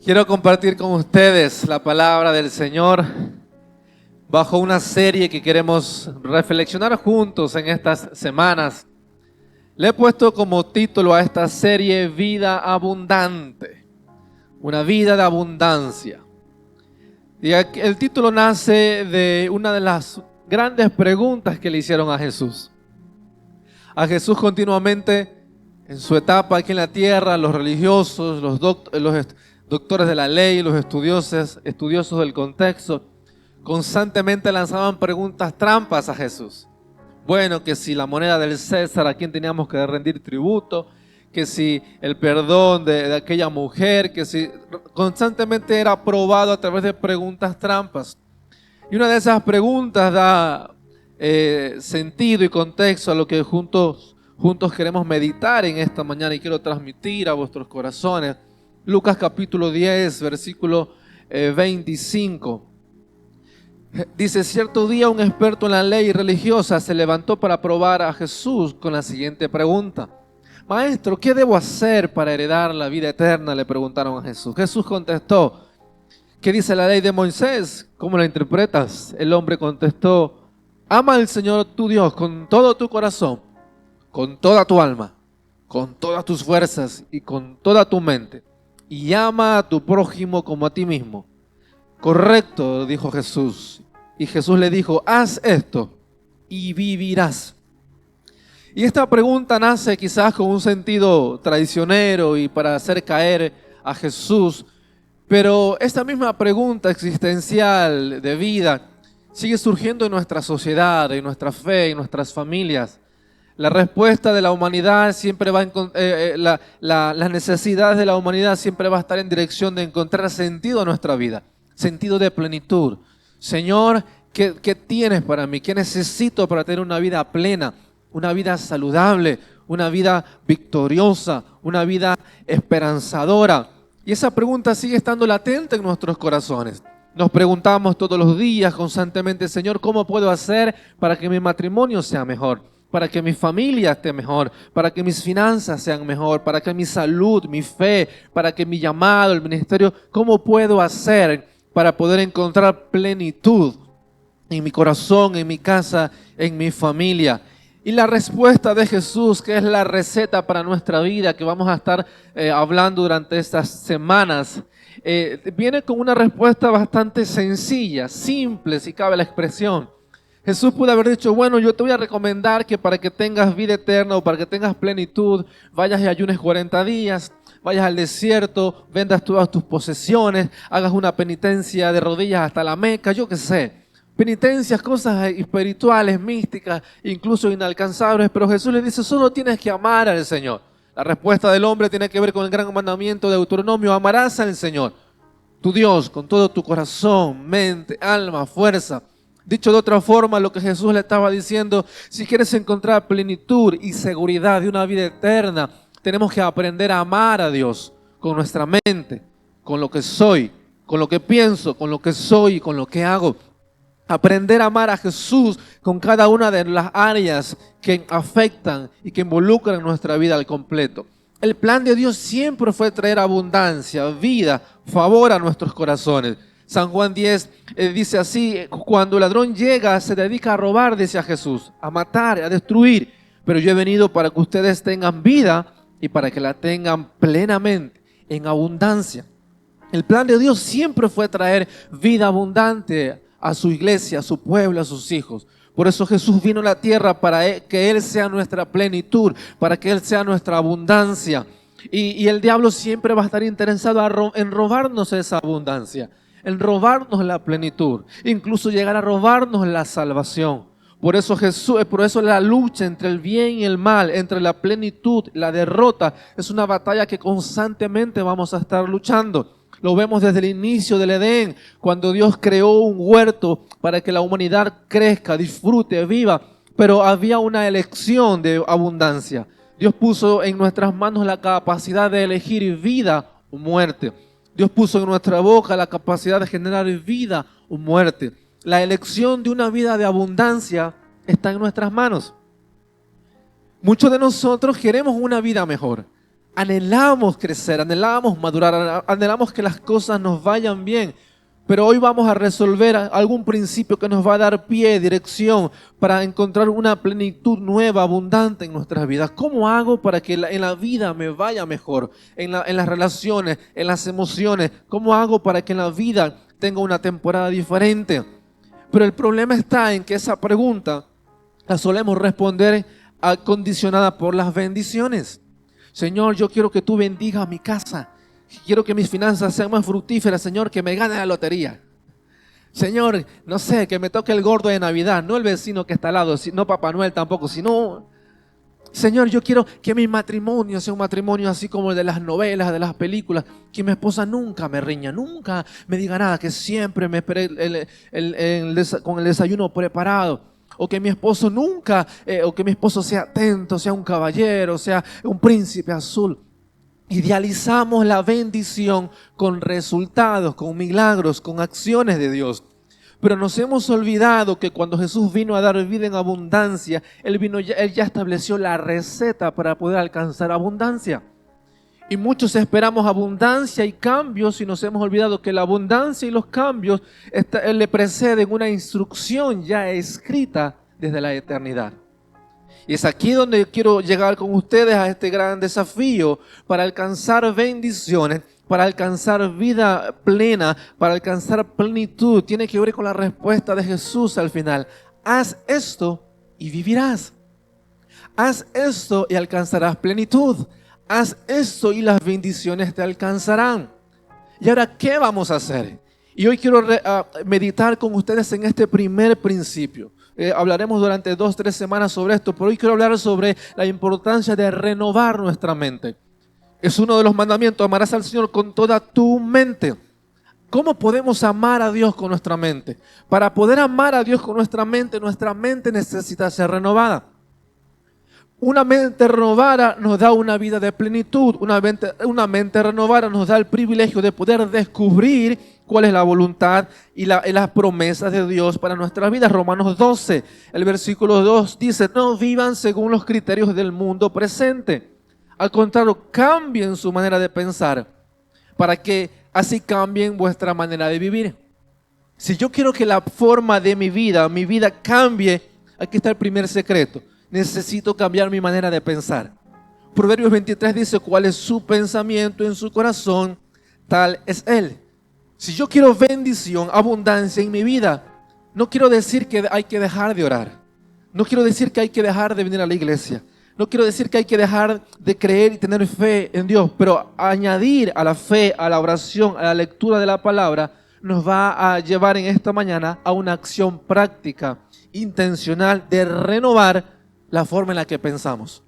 Quiero compartir con ustedes la palabra del Señor bajo una serie que queremos reflexionar juntos en estas semanas. Le he puesto como título a esta serie Vida Abundante, una vida de abundancia. Y el título nace de una de las grandes preguntas que le hicieron a Jesús. A Jesús continuamente en su etapa aquí en la tierra, los religiosos, los doctores de la ley, los estudiosos del contexto, constantemente lanzaban preguntas trampas a Jesús. Bueno, que si la moneda del César, a quién teníamos que rendir tributo, que si el perdón de aquella mujer, que si constantemente era probado a través de preguntas trampas. Y una de esas preguntas da sentido y contexto a lo que juntos queremos meditar en esta mañana y quiero transmitir a vuestros corazones. Lucas capítulo 10, versículo 25. Dice: cierto día un experto en la ley religiosa se levantó para probar a Jesús con la siguiente pregunta. Maestro, ¿qué debo hacer para heredar la vida eterna?, le preguntaron a Jesús. Jesús contestó: ¿qué dice la ley de Moisés? ¿Cómo la interpretas? El hombre contestó: ama al Señor tu Dios con todo tu corazón, con toda tu alma, con todas tus fuerzas y con toda tu mente, y ama a tu prójimo como a ti mismo. Correcto, dijo Jesús. Y Jesús le dijo: haz esto y vivirás. Y esta pregunta nace quizás con un sentido traicionero y para hacer caer a Jesús, pero esta misma pregunta existencial de vida sigue surgiendo en nuestra sociedad, en nuestra fe, en nuestras familias. La respuesta de la humanidad siempre va las necesidades de la humanidad siempre va a estar en dirección de encontrar sentido a nuestra vida, sentido de plenitud. Señor, ¿qué tienes para mí? ¿Qué necesito para tener una vida plena, una vida saludable, una vida victoriosa, una vida esperanzadora? Y esa pregunta sigue estando latente en nuestros corazones. Nos preguntamos todos los días constantemente: Señor, ¿cómo puedo hacer para que mi matrimonio sea mejor? Para que mi familia esté mejor, para que mis finanzas sean mejor, para que mi salud, mi fe, para que mi llamado, el ministerio, ¿cómo puedo hacer para poder encontrar plenitud en mi corazón, en mi casa, en mi familia? Y la respuesta de Jesús, que es la receta para nuestra vida, que vamos a estar hablando durante estas semanas, viene con una respuesta bastante sencilla, simple, si cabe la expresión. Jesús pudo haber dicho: bueno, yo te voy a recomendar que para que tengas vida eterna o para que tengas plenitud, vayas y ayunes 40 días, vayas al desierto, vendas todas tus posesiones, hagas una penitencia de rodillas hasta la Meca, yo qué sé. Penitencias, cosas espirituales, místicas, incluso inalcanzables, pero Jesús le dice: solo tienes que amar al Señor. La respuesta del hombre tiene que ver con el gran mandamiento de Deuteronomio: amarás al Señor, tu Dios, con todo tu corazón, mente, alma, fuerza. Dicho de otra forma, lo que Jesús le estaba diciendo: si quieres encontrar plenitud y seguridad de una vida eterna, tenemos que aprender a amar a Dios con nuestra mente, con lo que soy, con lo que pienso, con lo que soy y con lo que hago. Aprender a amar a Jesús con cada una de las áreas que afectan y que involucran nuestra vida al completo. El plan de Dios siempre fue traer abundancia, vida, favor a nuestros corazones. San Juan 10 dice así: cuando el ladrón llega, se dedica a robar, decía Jesús, a matar, a destruir. Pero yo he venido para que ustedes tengan vida y para que la tengan plenamente, en abundancia. El plan de Dios siempre fue traer vida abundante a su iglesia, a su pueblo, a sus hijos. Por eso Jesús vino a la tierra para que Él sea nuestra plenitud, para que Él sea nuestra abundancia. Y el diablo siempre va a estar interesado en robarnos esa abundancia, en robarnos la plenitud, incluso llegar a robarnos la salvación. Por eso la lucha entre el bien y el mal, entre la plenitud, la derrota, es una batalla que constantemente vamos a estar luchando. Lo vemos desde el inicio del Edén, cuando Dios creó un huerto para que la humanidad crezca, disfrute, viva, pero había una elección de abundancia. Dios puso en nuestras manos la capacidad de elegir vida o muerte. Dios puso en nuestra boca la capacidad de generar vida o muerte. La elección de una vida de abundancia está en nuestras manos. Muchos de nosotros queremos una vida mejor. Anhelamos crecer, anhelamos madurar, anhelamos que las cosas nos vayan bien. Pero hoy vamos a resolver algún principio que nos va a dar pie, dirección, para encontrar una plenitud nueva, abundante en nuestras vidas. ¿Cómo hago para que en la vida me vaya mejor? En las relaciones, en las emociones. ¿Cómo hago para que en la vida tenga una temporada diferente? Pero el problema está en que esa pregunta la solemos responder condicionada por las bendiciones. Señor, yo quiero que tú bendigas mi casa. Quiero que mis finanzas sean más fructíferas, Señor, que me gane la lotería. Señor, no sé, que me toque el gordo de Navidad, no el vecino que está al lado, no Papá Noel tampoco, sino, Señor, yo quiero que mi matrimonio sea un matrimonio así como el de las novelas, de las películas, que mi esposa nunca me riña, nunca me diga nada, que siempre me espere con el desayuno preparado. O que mi esposo o que mi esposo sea atento, sea un caballero, sea un príncipe azul. Idealizamos la bendición con resultados, con milagros, con acciones de Dios. Pero nos hemos olvidado que cuando Jesús vino a dar vida en abundancia, Él ya estableció la receta para poder alcanzar abundancia. Y muchos esperamos abundancia y cambios y nos hemos olvidado que la abundancia y los cambios le preceden una instrucción ya escrita desde la eternidad. Y es aquí donde quiero llegar con ustedes a este gran desafío para alcanzar bendiciones, para alcanzar vida plena, para alcanzar plenitud. Tiene que ver con la respuesta de Jesús al final. Haz esto y vivirás. Haz esto y alcanzarás plenitud. Haz esto y las bendiciones te alcanzarán. ¿Y ahora qué vamos a hacer? Y hoy quiero meditar con ustedes en este primer principio. Hablaremos durante 2-3 semanas sobre esto, pero hoy quiero hablar sobre la importancia de renovar nuestra mente. Es uno de los mandamientos: amarás al Señor con toda tu mente. ¿Cómo podemos amar a Dios con nuestra mente? Para poder amar a Dios con nuestra mente necesita ser renovada. Una mente renovada nos da una vida de plenitud. Una mente renovada nos da el privilegio de poder descubrir cuál es la voluntad y las promesas de Dios para nuestras vidas. Romanos 12, el versículo 2 dice: no vivan según los criterios del mundo presente. Al contrario, cambien su manera de pensar para que así cambien vuestra manera de vivir. Si yo quiero que la forma de mi vida cambie, aquí está el primer secreto. Necesito cambiar mi manera de pensar. Proverbios 23 dice: cuál es su pensamiento en su corazón, tal es él. Si yo quiero bendición, abundancia en mi vida, no quiero decir que hay que dejar de orar. No quiero decir que hay que dejar de venir a la iglesia. No quiero decir que hay que dejar de creer y tener fe en Dios. Pero añadir a la fe, a la oración, a la lectura de la palabra, nos va a llevar en esta mañana a una acción práctica, intencional, de renovar la forma en la que pensamos.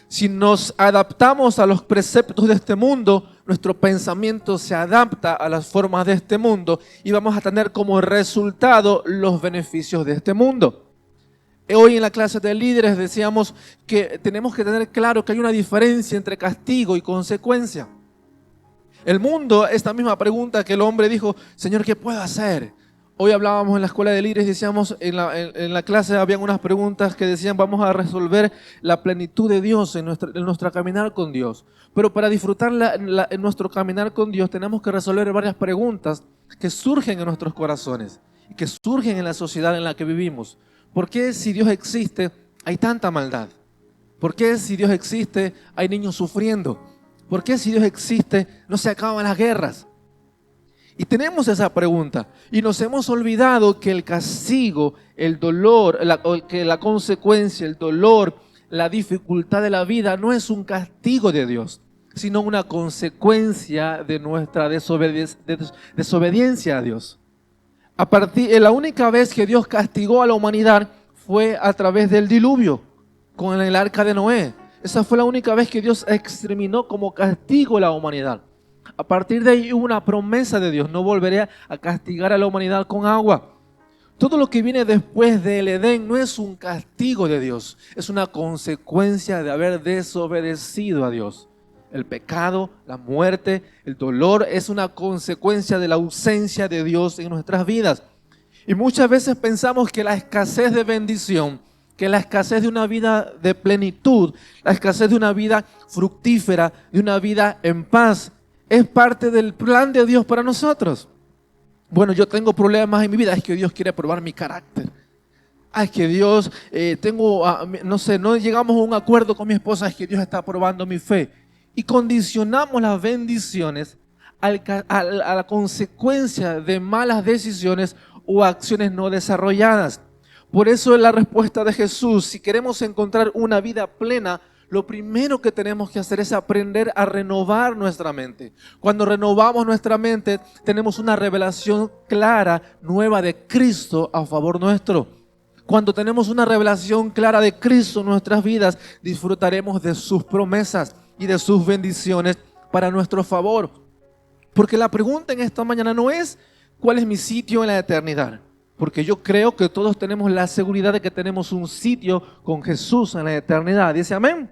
Si nos adaptamos a los preceptos de este mundo, nuestro pensamiento se adapta a las formas de este mundo y vamos a tener como resultado los beneficios de este mundo. Hoy en la clase de líderes decíamos que tenemos que tener claro que hay una diferencia entre castigo y consecuencia. El mundo, esta misma pregunta que el hombre dijo: Señor, ¿qué puedo hacer? Hoy hablábamos en la escuela de líderes, decíamos, en la clase habían unas preguntas que decían: vamos a resolver la plenitud de Dios en nuestro caminar con Dios. Pero para disfrutar en nuestro caminar con Dios tenemos que resolver varias preguntas que surgen en nuestros corazones y que surgen en la sociedad en la que vivimos. ¿Por qué, si Dios existe, hay tanta maldad? ¿Por qué, si Dios existe, hay niños sufriendo? ¿Por qué, si Dios existe, no se acaban las guerras? Y tenemos esa pregunta y nos hemos olvidado que el castigo, el dolor, que la consecuencia, el dolor, la dificultad de la vida no es un castigo de Dios, sino una consecuencia de nuestra desobediencia a Dios. La única vez que Dios castigó a la humanidad fue a través del diluvio, con el arca de Noé. Esa fue la única vez que Dios exterminó como castigo a la humanidad. A partir de ahí hubo una promesa de Dios: no volveré a castigar a la humanidad con agua. Todo lo que viene después del Edén no es un castigo de Dios, es una consecuencia de haber desobedecido a Dios. El pecado, la muerte, el dolor es una consecuencia de la ausencia de Dios en nuestras vidas. Y muchas veces pensamos que la escasez de bendición que la escasez de una vida de plenitud, la escasez de una vida fructífera, de una vida en paz, es parte del plan de Dios para nosotros. Bueno, yo tengo problemas en mi vida, es que Dios quiere probar mi carácter. Es que Dios, no llegamos a un acuerdo con mi esposa, es que Dios está probando mi fe. Y condicionamos las bendiciones a la consecuencia de malas decisiones o acciones no desarrolladas. Por eso es la respuesta de Jesús. Si queremos encontrar una vida plena, lo primero que tenemos que hacer es aprender a renovar nuestra mente. Cuando renovamos nuestra mente, tenemos una revelación clara, nueva de Cristo a favor nuestro. Cuando tenemos una revelación clara de Cristo en nuestras vidas, disfrutaremos de sus promesas y de sus bendiciones para nuestro favor. Porque la pregunta en esta mañana no es ¿cuál es mi sitio en la eternidad? Porque yo creo que todos tenemos la seguridad de que tenemos un sitio con Jesús en la eternidad. ¿Dice amén?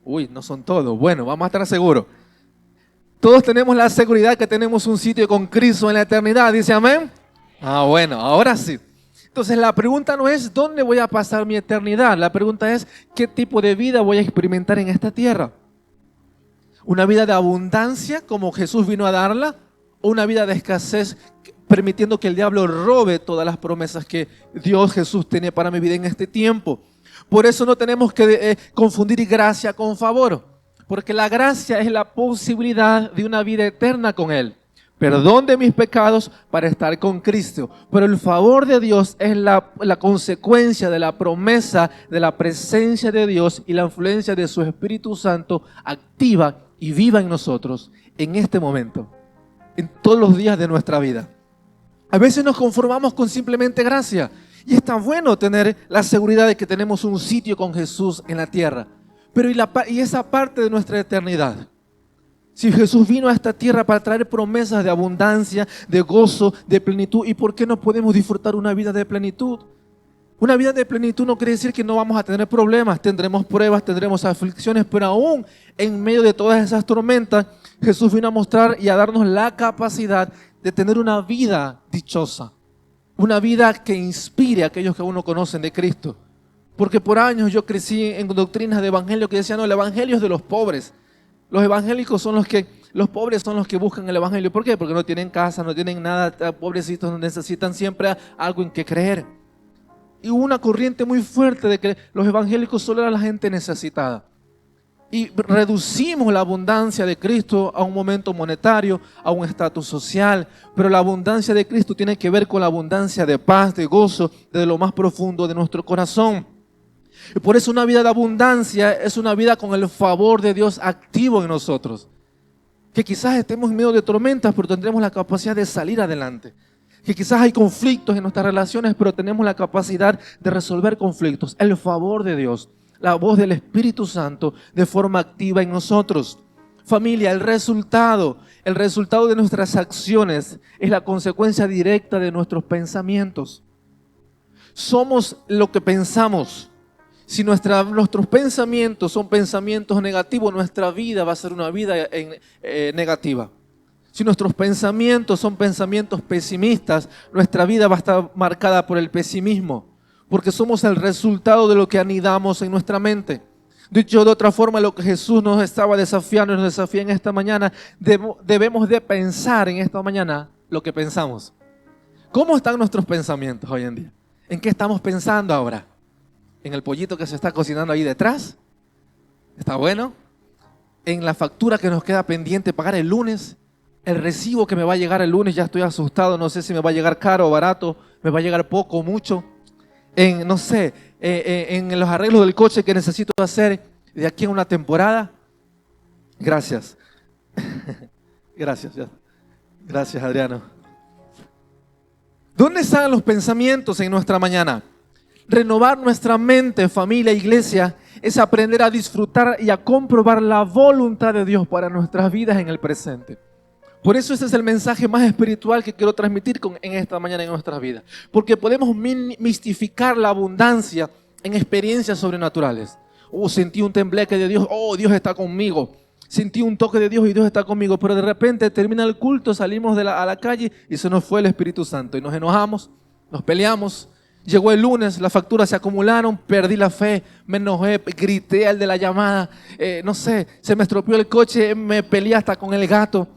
Uy, no son todos. Bueno, vamos a estar seguros. Todos tenemos la seguridad de que tenemos un sitio con Cristo en la eternidad. ¿Dice amén? Bueno, ahora sí. Entonces la pregunta no es ¿dónde voy a pasar mi eternidad? La pregunta es ¿qué tipo de vida voy a experimentar en esta tierra? ¿Una vida de abundancia como Jesús vino a darla? ¿O una vida de escasez permitiendo que el diablo robe todas las promesas que Dios Jesús tiene para mi vida en este tiempo? Por eso no tenemos que confundir gracia con favor, porque la gracia es la posibilidad de una vida eterna con Él. Perdón de mis pecados para estar con Cristo. Pero el favor de Dios es la consecuencia de la promesa de la presencia de Dios y la influencia de su Espíritu Santo activa y viva en nosotros en este momento, en todos los días de nuestra vida. A veces nos conformamos con simplemente gracia. Y está bueno tener la seguridad de que tenemos un sitio con Jesús en la tierra. Pero ¿y esa parte de nuestra eternidad? Si Jesús vino a esta tierra para traer promesas de abundancia, de gozo, de plenitud, ¿y por qué no podemos disfrutar una vida de plenitud? Una vida de plenitud no quiere decir que no vamos a tener problemas, tendremos pruebas, tendremos aflicciones, pero aún en medio de todas esas tormentas, Jesús vino a mostrar y a darnos la capacidad de tener una vida dichosa, una vida que inspire a aquellos que aún no conocen de Cristo. Porque por años yo crecí en doctrinas de evangelio que decían, no, el evangelio es de los pobres. Los evangélicos son los pobres son los que buscan el evangelio. ¿Por qué? Porque no tienen casa, no tienen nada, pobrecitos, necesitan siempre algo en que creer. Y hubo una corriente muy fuerte de que los evangélicos solo eran la gente necesitada. Y reducimos la abundancia de Cristo a un momento monetario, a un estatus social. Pero la abundancia de Cristo tiene que ver con la abundancia de paz, de gozo, de lo más profundo de nuestro corazón. Y por eso una vida de abundancia es una vida con el favor de Dios activo en nosotros. Que quizás estemos en medio de tormentas, pero tendremos la capacidad de salir adelante. Que quizás hay conflictos en nuestras relaciones, pero tenemos la capacidad de resolver conflictos. El favor de Dios, la voz del Espíritu Santo de forma activa en nosotros. Familia, el resultado de nuestras acciones es la consecuencia directa de nuestros pensamientos. Somos lo que pensamos. Si nuestros pensamientos son pensamientos negativos, nuestra vida va a ser una vida negativa. Si nuestros pensamientos son pensamientos pesimistas, nuestra vida va a estar marcada por el pesimismo, porque somos el resultado de lo que anidamos en nuestra mente. Dicho de otra forma, lo que Jesús nos estaba desafiando y nos desafía en esta mañana, debemos de pensar en esta mañana lo que pensamos. ¿Cómo están nuestros pensamientos hoy en día? ¿En qué estamos pensando ahora? ¿En el pollito que se está cocinando ahí detrás? ¿Está bueno? ¿En la factura que nos queda pendiente pagar el lunes? ¿El recibo que me va a llegar el lunes? Ya estoy asustado, no sé si me va a llegar caro o barato, me va a llegar poco o mucho. En los arreglos del coche que necesito hacer de aquí a una temporada. Gracias. Gracias, Adriano. ¿Dónde están los pensamientos en nuestra mañana? Renovar nuestra mente, familia, iglesia, es aprender a disfrutar y a comprobar la voluntad de Dios para nuestras vidas en el presente. Por eso ese es el mensaje más espiritual que quiero transmitir en esta mañana en nuestras vidas. Porque podemos mistificar la abundancia en experiencias sobrenaturales. Sentí un tembleque de Dios, Dios está conmigo. Sentí un toque de Dios y Dios está conmigo. Pero de repente termina el culto, salimos a la calle y se nos fue el Espíritu Santo. Y nos enojamos, nos peleamos, Llegó el lunes, las facturas se acumularon, perdí la fe, me enojé, grité al de la llamada, no sé, se me estropeó el coche, me peleé hasta con el gato.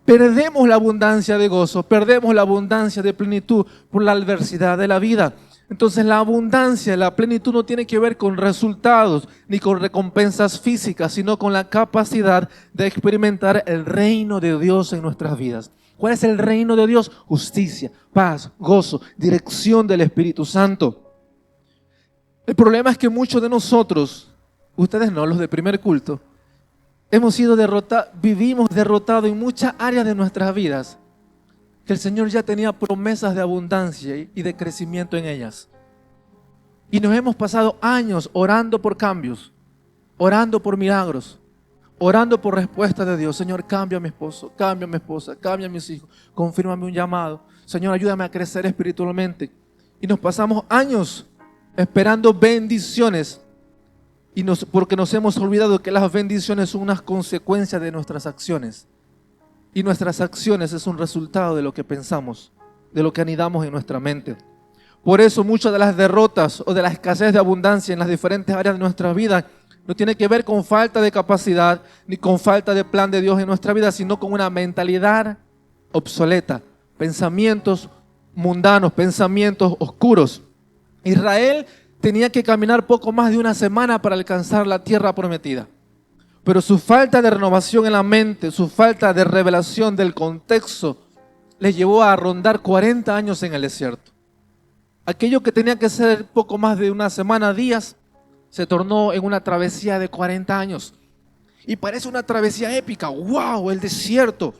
Perdemos la abundancia de gozo, perdemos la abundancia de plenitud por la adversidad de la vida. Entonces la abundancia, la plenitud no tiene que ver con resultados ni con recompensas físicas, sino con la capacidad de experimentar el reino de Dios en nuestras vidas. ¿Cuál es el reino de Dios? Justicia, paz, gozo, dirección del Espíritu Santo. El problema es que muchos de nosotros, ustedes no, los de primer culto, hemos sido derrotados, vivimos derrotados en muchas áreas de nuestras vidas, que el Señor ya tenía promesas de abundancia y de crecimiento en ellas. Y nos hemos pasado años orando por cambios, orando por milagros, orando por respuesta de Dios. Señor, cambia a mi esposo, cambia a mi esposa, cambia a mis hijos, confírmame un llamado. Señor, ayúdame a crecer espiritualmente. Y nos pasamos años esperando bendiciones porque nos hemos olvidado que las bendiciones son unas consecuencias de nuestras acciones. Y nuestras acciones es un resultado de lo que pensamos, de lo que anidamos en nuestra mente. Por eso muchas de las derrotas o de la escasez de abundancia en las diferentes áreas de nuestra vida no tiene que ver con falta de capacidad ni con falta de plan de Dios en nuestra vida, sino con una mentalidad obsoleta, pensamientos mundanos, pensamientos oscuros. Israel tenía que caminar poco más de una semana para alcanzar la tierra prometida. Pero su falta de renovación en la mente, su falta de revelación del contexto, les llevó a rondar 40 años en el desierto. Aquello que tenía que ser poco más de una semana, días, se tornó en una travesía de 40 años. Y parece una travesía épica. ¡Wow! El desierto.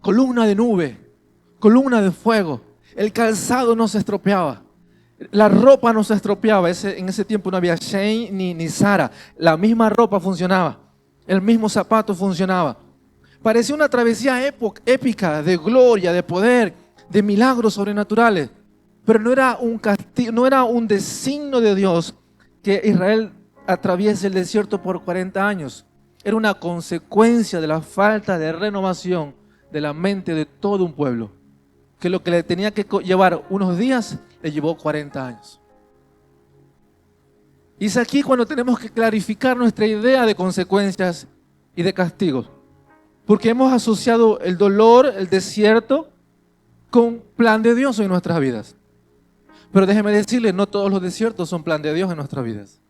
Columna de nube, columna de fuego. El calzado no se estropeaba. La ropa no se estropeaba. En ese tiempo no había Shein ni Zara. La misma ropa funcionaba. El mismo zapato funcionaba. Parecía una travesía épica de gloria, de poder, de milagros sobrenaturales. Pero no era un castigo, no era un designio de Dios que Israel atraviese el desierto por 40 años. Era una consecuencia de la falta de renovación de la mente de todo un pueblo. Que lo que le tenía que llevar unos días, le llevó 40 años. Y es aquí cuando tenemos que clarificar nuestra idea de consecuencias y de castigos. Porque hemos asociado el dolor, el desierto, con plan de Dios en nuestras vidas. Pero déjeme decirle, no todos los desiertos son plan de Dios en nuestras vidas.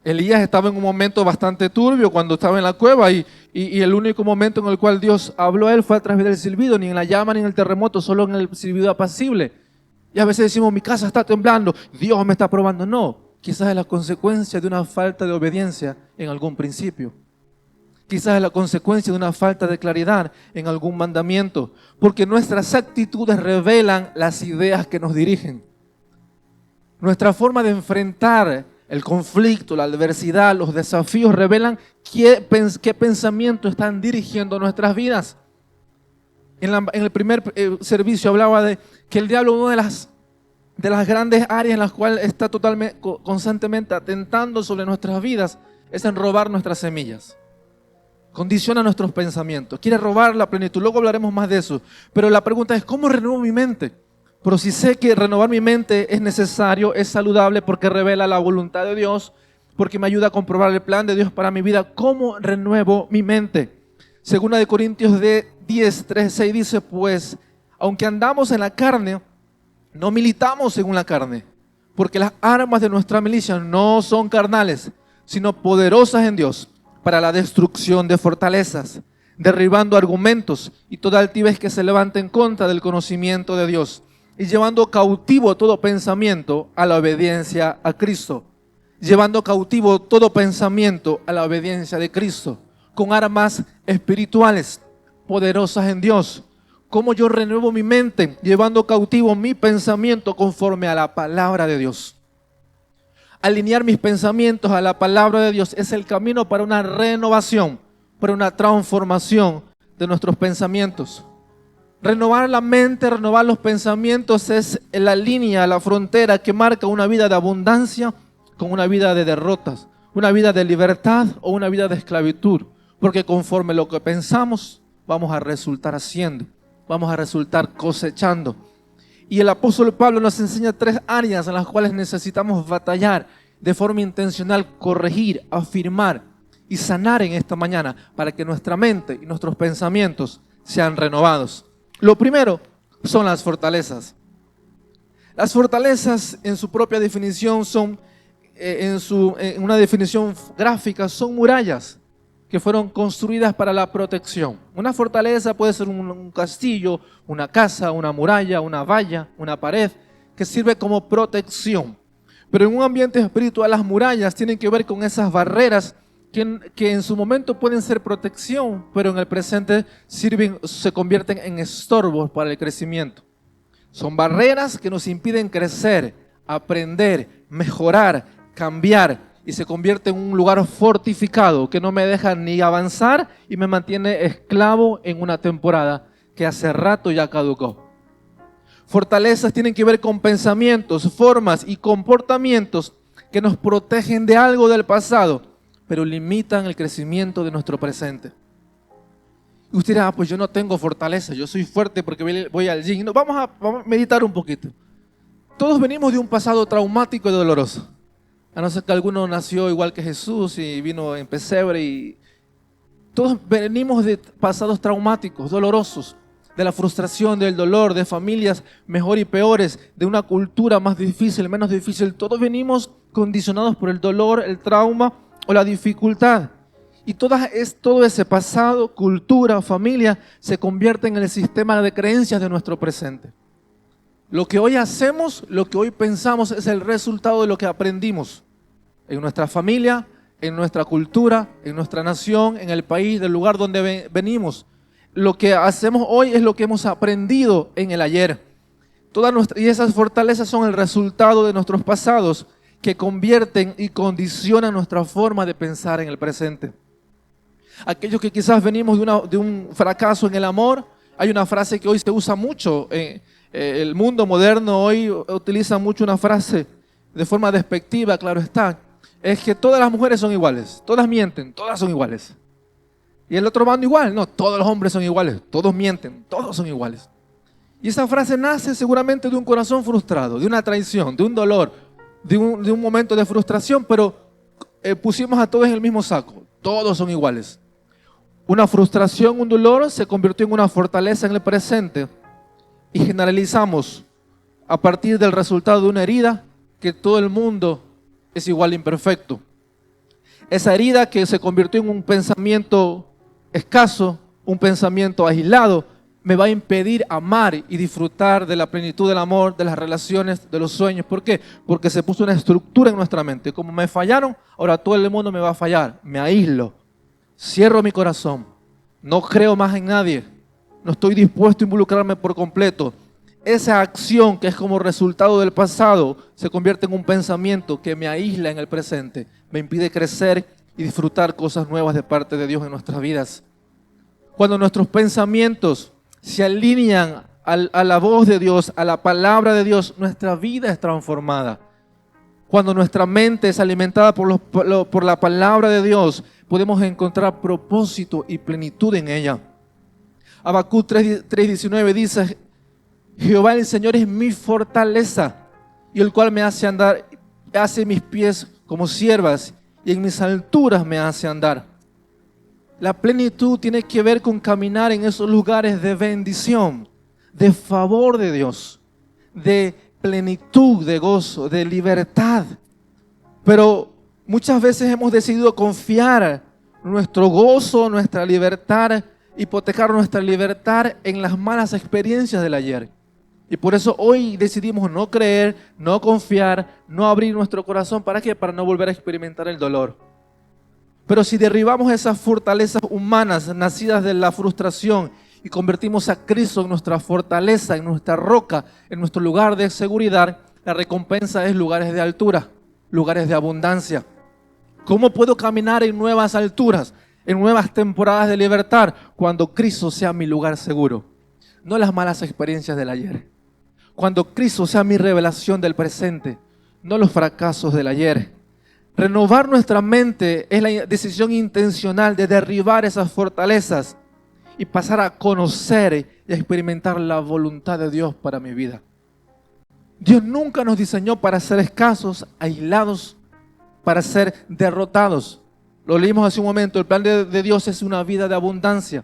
Elías estaba en un momento bastante turbio cuando estaba en la cueva y el único momento en el cual Dios habló a él fue a través del silbido, ni en la llama ni en el terremoto, solo en el silbido apacible. Y a veces decimos, mi casa está temblando, Dios me está probando. No, quizás es la consecuencia de una falta de obediencia en algún principio. Quizás es la consecuencia de una falta de claridad en algún mandamiento, porque nuestras actitudes revelan las ideas que nos dirigen. Nuestra forma de enfrentar el conflicto, la adversidad, los desafíos revelan qué pensamiento están dirigiendo nuestras vidas. En el primer servicio hablaba de que el diablo, una de las grandes áreas en las cuales está constantemente atentando sobre nuestras vidas, es en robar nuestras semillas. Condiciona nuestros pensamientos, quiere robar la plenitud. Luego hablaremos más de eso. Pero la pregunta es, ¿cómo renuevo mi mente? Pero si sé que renovar mi mente es necesario, es saludable porque revela la voluntad de Dios, porque me ayuda a comprobar el plan de Dios para mi vida, ¿cómo renuevo mi mente? Segunda de Corintios 10, 3, 6 dice, pues, aunque andamos en la carne, no militamos según la carne, porque las armas de nuestra milicia no son carnales, sino poderosas en Dios, para la destrucción de fortalezas, derribando argumentos y toda altivez que se levante en contra del conocimiento de Dios, y llevando cautivo todo pensamiento a la obediencia a Cristo. Llevando cautivo todo pensamiento a la obediencia de Cristo, con armas espirituales poderosas en Dios. ¿Cómo yo renuevo mi mente? Llevando cautivo mi pensamiento conforme a la palabra de Dios. Alinear mis pensamientos a la palabra de Dios es el camino para una renovación, para una transformación de nuestros pensamientos. Renovar la mente, renovar los pensamientos es la línea, la frontera que marca una vida de abundancia con una vida de derrotas, una vida de libertad o una vida de esclavitud. Porque conforme lo que pensamos, vamos a resultar haciendo, vamos a resultar cosechando. Y el apóstol Pablo nos enseña 3 áreas en las cuales necesitamos batallar de forma intencional, corregir, afirmar y sanar en esta mañana para que nuestra mente y nuestros pensamientos sean renovados. Lo primero son las fortalezas. Las fortalezas en su propia definición son, en una definición gráfica, son murallas que fueron construidas para la protección. Una fortaleza puede ser un castillo, una casa, una muralla, una valla, una pared, que sirve como protección. Pero en un ambiente espiritual las murallas tienen que ver con esas barreras que en su momento pueden ser protección, pero en el presente se convierten en estorbos para el crecimiento. Son barreras que nos impiden crecer, aprender, mejorar, cambiar, y se convierte en un lugar fortificado que no me deja ni avanzar y me mantiene esclavo en una temporada que hace rato ya caducó. Fortalezas tienen que ver con pensamientos, formas y comportamientos que nos protegen de algo del pasado, pero limitan el crecimiento de nuestro presente. Y usted dirá, pues yo no tengo fortaleza, yo soy fuerte porque voy al gym. No, vamos a meditar un poquito. Todos venimos de un pasado traumático y doloroso. A no ser que alguno nació igual que Jesús y vino en pesebre. Y todos venimos de pasados traumáticos, dolorosos, de la frustración, del dolor, de familias mejor y peores, de una cultura más difícil, menos difícil. Todos venimos condicionados por el dolor, el trauma o la dificultad. Y todo ese pasado, cultura, familia, se convierte en el sistema de creencias de nuestro presente. Lo que hoy hacemos, lo que hoy pensamos es el resultado de lo que aprendimos en nuestra familia, en nuestra cultura, en nuestra nación, en el país, del lugar donde venimos. Lo que hacemos hoy es lo que hemos aprendido en el ayer. Y esas fortalezas son el resultado de nuestros pasados que convierten y condicionan nuestra forma de pensar en el presente. Aquellos que quizás venimos de un fracaso en el amor, hay una frase que hoy se usa mucho. El mundo moderno hoy utiliza mucho una frase de forma despectiva, claro está. Es que todas las mujeres son iguales, todas mienten, todas son iguales. Y el otro bando igual, no, todos los hombres son iguales, todos mienten, todos son iguales. Y esa frase nace seguramente de un corazón frustrado, de una traición, de un dolor, de un momento de frustración, pero pusimos a todos en el mismo saco, todos son iguales. Una frustración, un dolor se convirtió en una fortaleza en el presente y generalizamos a partir del resultado de una herida que todo el mundo es igual e imperfecto. Esa herida que se convirtió en un pensamiento escaso, un pensamiento aislado, me va a impedir amar y disfrutar de la plenitud del amor, de las relaciones, de los sueños. ¿Por qué? Porque se puso una estructura en nuestra mente. Como me fallaron, ahora todo el mundo me va a fallar. Me aíslo, cierro mi corazón, no creo más en nadie, no estoy dispuesto a involucrarme por completo. Esa acción que es como resultado del pasado se convierte en un pensamiento que me aísla en el presente, me impide crecer y disfrutar cosas nuevas de parte de Dios en nuestras vidas. Cuando nuestros pensamientos se alinean a la voz de Dios, a la palabra de Dios, nuestra vida es transformada. Cuando nuestra mente es alimentada por la palabra de Dios, podemos encontrar propósito y plenitud en ella. Habacuc 3:19 dice: Jehová el Señor es mi fortaleza, y el cual me hace andar, hace mis pies como ciervas, y en mis alturas me hace andar. La plenitud tiene que ver con caminar en esos lugares de bendición, de favor de Dios, de plenitud, de gozo, de libertad. Pero muchas veces hemos decidido confiar nuestro gozo, nuestra libertad, hipotecar nuestra libertad en las malas experiencias del ayer. Y por eso hoy decidimos no creer, no confiar, no abrir nuestro corazón. ¿Para qué? Para no volver a experimentar el dolor. Pero si derribamos esas fortalezas humanas nacidas de la frustración y convertimos a Cristo en nuestra fortaleza, en nuestra roca, en nuestro lugar de seguridad, la recompensa es lugares de altura, lugares de abundancia. ¿Cómo puedo caminar en nuevas alturas, en nuevas temporadas de libertad, cuando Cristo sea mi lugar seguro? No las malas experiencias del ayer. Cuando Cristo sea mi revelación del presente, no los fracasos del ayer. Renovar nuestra mente es la decisión intencional de derribar esas fortalezas y pasar a conocer y a experimentar la voluntad de Dios para mi vida. Dios nunca nos diseñó para ser escasos, aislados, para ser derrotados. Lo leímos hace un momento, el plan de Dios es una vida de abundancia.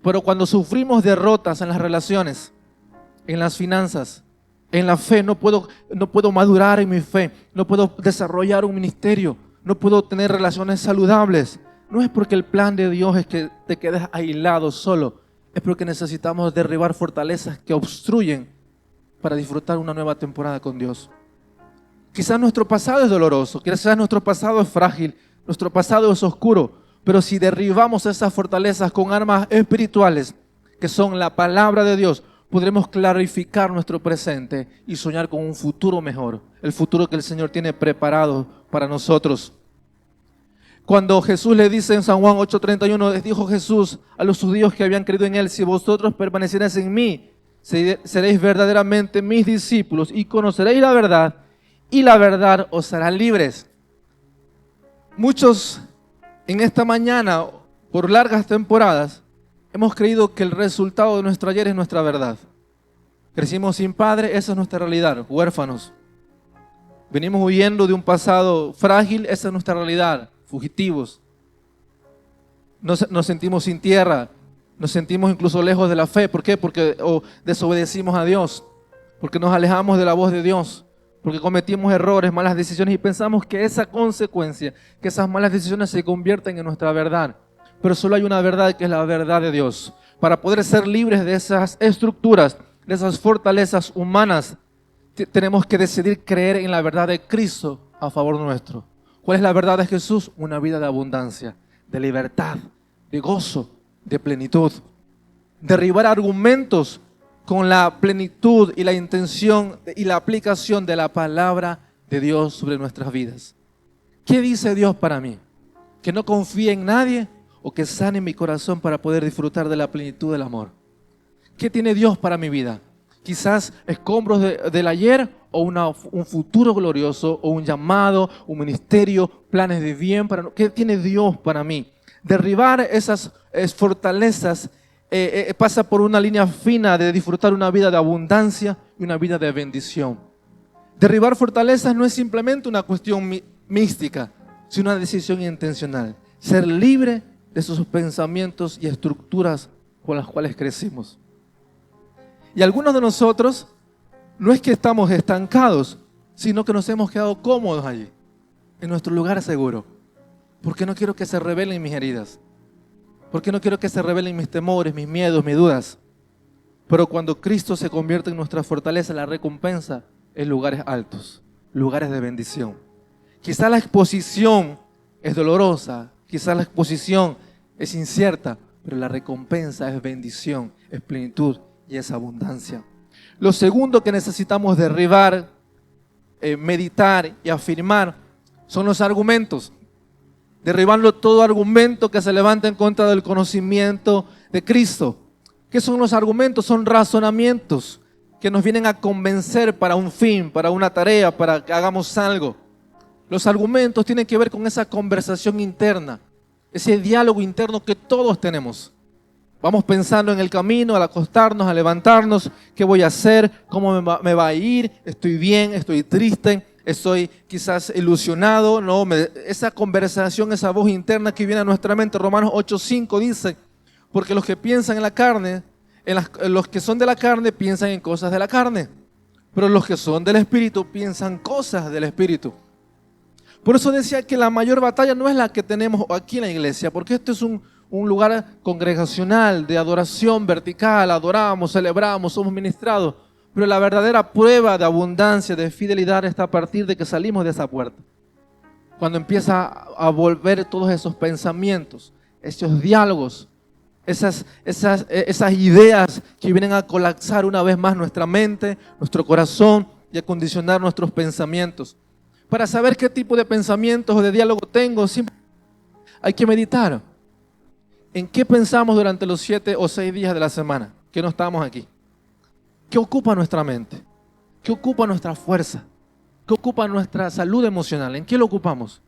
Pero cuando sufrimos derrotas en las relaciones, en las finanzas, en la fe, no puedo madurar en mi fe, no puedo desarrollar un ministerio, no puedo tener relaciones saludables. No es porque el plan de Dios es que te quedes aislado solo, es porque necesitamos derribar fortalezas que obstruyen para disfrutar una nueva temporada con Dios. Quizás nuestro pasado es doloroso, quizás nuestro pasado es frágil, nuestro pasado es oscuro, pero si derribamos esas fortalezas con armas espirituales, que son la palabra de Dios, podremos clarificar nuestro presente y soñar con un futuro mejor, el futuro que el Señor tiene preparado para nosotros. Cuando Jesús le dice en San Juan 8:31, les dijo Jesús a los judíos que habían creído en Él: si vosotros permanecierais en mí, seréis verdaderamente mis discípulos y conoceréis la verdad, y la verdad os hará libres. Muchos en esta mañana, por largas temporadas, hemos creído que el resultado de nuestro ayer es nuestra verdad. Crecimos sin padre, esa es nuestra realidad, huérfanos. Venimos huyendo de un pasado frágil, esa es nuestra realidad, fugitivos. Nos sentimos sin tierra, nos sentimos incluso lejos de la fe. ¿Por qué? Porque desobedecimos a Dios, porque nos alejamos de la voz de Dios, porque cometimos errores, malas decisiones y pensamos que esa consecuencia, que esas malas decisiones se convierten en nuestra verdad. Pero solo hay una verdad, que es la verdad de Dios. Para poder ser libres de esas estructuras, de esas fortalezas humanas, tenemos que decidir creer en la verdad de Cristo a favor nuestro. ¿Cuál es la verdad de Jesús? Una vida de abundancia, de libertad, de gozo, de plenitud. Derribar argumentos con la plenitud y la intención y la aplicación de la palabra de Dios sobre nuestras vidas. ¿Qué dice Dios para mí? Que no confíe en nadie o que sane mi corazón para poder disfrutar de la plenitud del amor. ¿Qué tiene Dios para mi vida? Quizás escombros del ayer o un futuro glorioso o un llamado, un ministerio, planes de bien. ¿Qué tiene Dios para mí? Derribar esas fortalezas pasa por una línea fina de disfrutar una vida de abundancia y una vida de bendición. Derribar fortalezas no es simplemente una cuestión mística, sino una decisión intencional. Ser libre de esos pensamientos y estructuras con las cuales crecimos. Y algunos de nosotros no es que estamos estancados, sino que nos hemos quedado cómodos allí, en nuestro lugar seguro. Porque no quiero que se revelen mis heridas. Porque no quiero que se revelen mis temores, mis miedos, mis dudas. Pero cuando Cristo se convierte en nuestra fortaleza, la recompensa es lugares altos, lugares de bendición. Quizá la exposición es dolorosa, quizá la exposición es incierta, pero la recompensa es bendición, es plenitud y es abundancia. Lo segundo que necesitamos derribar, meditar y afirmar son los argumentos. Derribando todo argumento que se levanta en contra del conocimiento de Cristo. ¿Qué son los argumentos? Son razonamientos que nos vienen a convencer para un fin, para una tarea, para que hagamos algo. Los argumentos tienen que ver con esa conversación interna, ese diálogo interno que todos tenemos. Vamos pensando en el camino, al acostarnos, a levantarnos, qué voy a hacer, cómo me va a ir, estoy bien, estoy triste, estoy quizás ilusionado, no, esa conversación, esa voz interna que viene a nuestra mente. Romanos 8:5 dice: porque los que piensan en la carne, los que son de la carne piensan en cosas de la carne, pero los que son del Espíritu piensan cosas del Espíritu. Por eso decía que la mayor batalla no es la que tenemos aquí en la iglesia, porque esto es un lugar congregacional de adoración vertical, adoramos, celebramos, somos ministrados. Pero la verdadera prueba de abundancia, de fidelidad, está a partir de que salimos de esa puerta. Cuando empieza a volver todos esos pensamientos, esos diálogos, esas ideas que vienen a colapsar una vez más nuestra mente, nuestro corazón y a condicionar nuestros pensamientos. Para saber qué tipo de pensamientos o de diálogo tengo, siempre hay que meditar. ¿En qué pensamos durante los 7 o 6 días de la semana que no estamos aquí? ¿Qué ocupa nuestra mente? ¿Qué ocupa nuestra fuerza? ¿Qué ocupa nuestra salud emocional? ¿En qué lo ocupamos?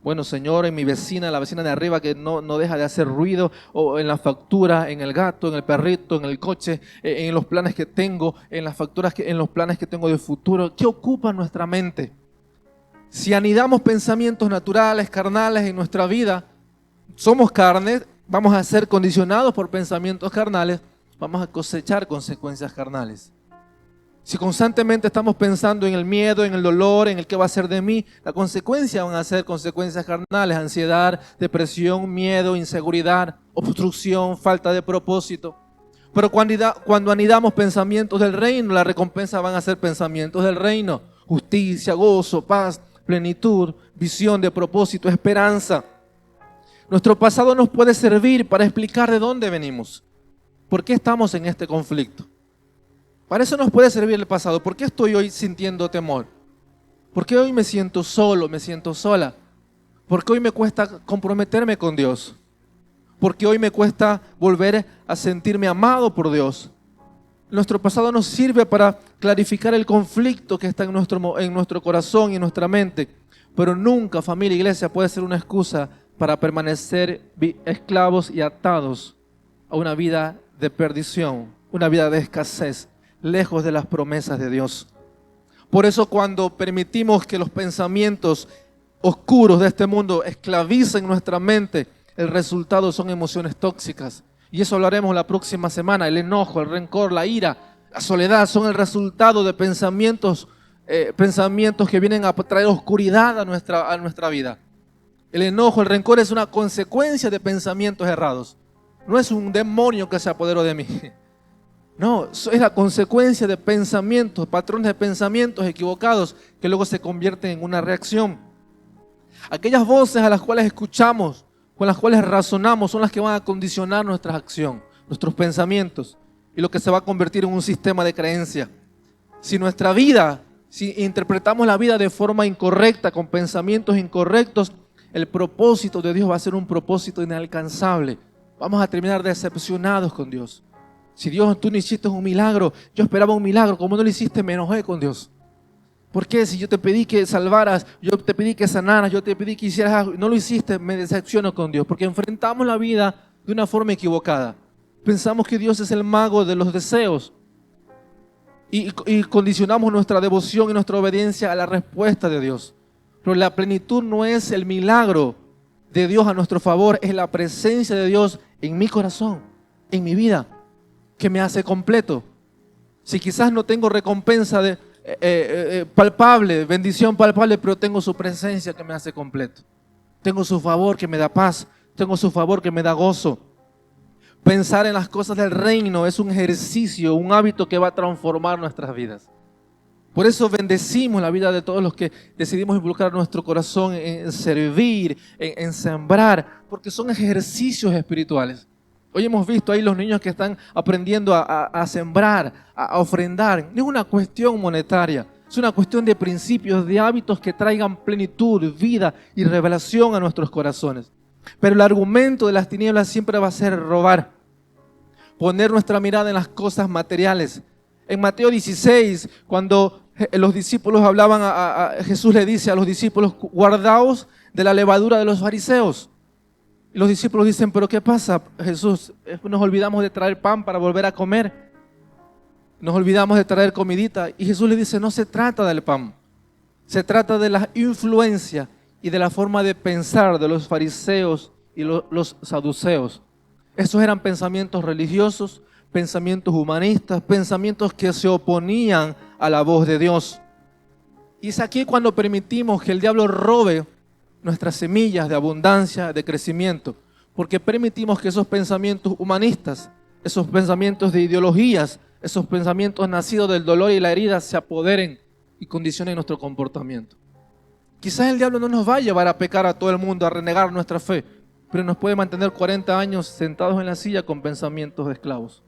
Bueno, Señor, en mi vecina, la vecina de arriba que no deja de hacer ruido, o en la factura, en el gato, en el perrito, en el coche, en los planes que tengo, en las facturas, en los planes que tengo de futuro. ¿Qué ocupa nuestra mente? Si anidamos pensamientos naturales, carnales en nuestra vida, somos carne, vamos a ser condicionados por pensamientos carnales, vamos a cosechar consecuencias carnales. Si constantemente estamos pensando en el miedo, en el dolor, en el qué va a ser de mí, la consecuencia van a ser consecuencias carnales, ansiedad, depresión, miedo, inseguridad, obstrucción, falta de propósito. Pero cuando anidamos pensamientos del reino, la recompensa van a ser pensamientos del reino: justicia, gozo, paz, plenitud, visión de propósito, esperanza. Nuestro pasado nos puede servir para explicar de dónde venimos, por qué estamos en este conflicto. Para eso nos puede servir el pasado. ¿Por qué estoy hoy sintiendo temor? ¿Por qué hoy me siento solo, me siento sola? ¿Por qué hoy me cuesta comprometerme con Dios? ¿Por qué hoy me cuesta volver a sentirme amado por Dios? Nuestro pasado nos sirve para clarificar el conflicto que está en nuestro corazón y en nuestra mente. Pero nunca, familia, iglesia, puede ser una excusa para permanecer esclavos y atados a una vida de perdición, una vida de escasez, lejos de las promesas de Dios. Por eso, cuando permitimos que los pensamientos oscuros de este mundo esclavicen nuestra mente, el resultado son emociones tóxicas. Y eso hablaremos la próxima semana. El enojo, el rencor, la ira, la soledad son el resultado de pensamientos que vienen a traer oscuridad a nuestra vida. El enojo, el rencor es una consecuencia de pensamientos errados. No es un demonio que se apoderó de mí. No, es la consecuencia de pensamientos, patrones de pensamientos equivocados que luego se convierten en una reacción. Aquellas voces a las cuales escuchamos, con las cuales razonamos, son las que van a condicionar nuestra acción, nuestros pensamientos, y lo que se va a convertir en un sistema de creencia. Si interpretamos la vida de forma incorrecta, con pensamientos incorrectos, el propósito de Dios va a ser un propósito inalcanzable. Vamos a terminar decepcionados con Dios. Si Dios, tú no hiciste un milagro, yo esperaba un milagro, como no lo hiciste, me enojé con Dios. ¿Por qué? Si yo te pedí que salvaras, yo te pedí que sanaras, yo te pedí que hicieras algo, no lo hiciste, me decepciono con Dios. Porque enfrentamos la vida de una forma equivocada. Pensamos que Dios es el mago de los deseos. Y condicionamos nuestra devoción y nuestra obediencia a la respuesta de Dios. Pero la plenitud no es el milagro de Dios a nuestro favor, es la presencia de Dios en mi corazón, en mi vida, que me hace completo. Si quizás no tengo recompensa palpable, bendición palpable, pero tengo su presencia que me hace completo. Tengo su favor que me da paz, tengo su favor que me da gozo. Pensar en las cosas del reino es un ejercicio, un hábito que va a transformar nuestras vidas. Por eso bendecimos la vida de todos los que decidimos involucrar nuestro corazón en servir, en sembrar, porque son ejercicios espirituales. Hoy hemos visto ahí los niños que están aprendiendo a sembrar, a ofrendar. No es una cuestión monetaria, es una cuestión de principios, de hábitos que traigan plenitud, vida y revelación a nuestros corazones. Pero el argumento de las tinieblas siempre va a ser robar, poner nuestra mirada en las cosas materiales. En Mateo 16, cuando los discípulos hablaban, Jesús le dice a los discípulos: guardaos de la levadura de los fariseos. Y los discípulos dicen: ¿pero qué pasa, Jesús? Nos olvidamos de traer pan para volver a comer. Nos olvidamos de traer comidita. Y Jesús le dice: no se trata del pan. Se trata de la influencia y de la forma de pensar de los fariseos y los saduceos. Esos eran pensamientos religiosos, pensamientos humanistas, pensamientos que se oponían a la voz de Dios. Y es aquí cuando permitimos que el diablo robe nuestras semillas de abundancia, de crecimiento, porque permitimos que esos pensamientos humanistas, esos pensamientos de ideologías, esos pensamientos nacidos del dolor y la herida se apoderen y condicionen nuestro comportamiento. Quizás el diablo no nos va a llevar a pecar a todo el mundo, a renegar nuestra fe, pero nos puede mantener 40 años sentados en la silla con pensamientos de esclavos.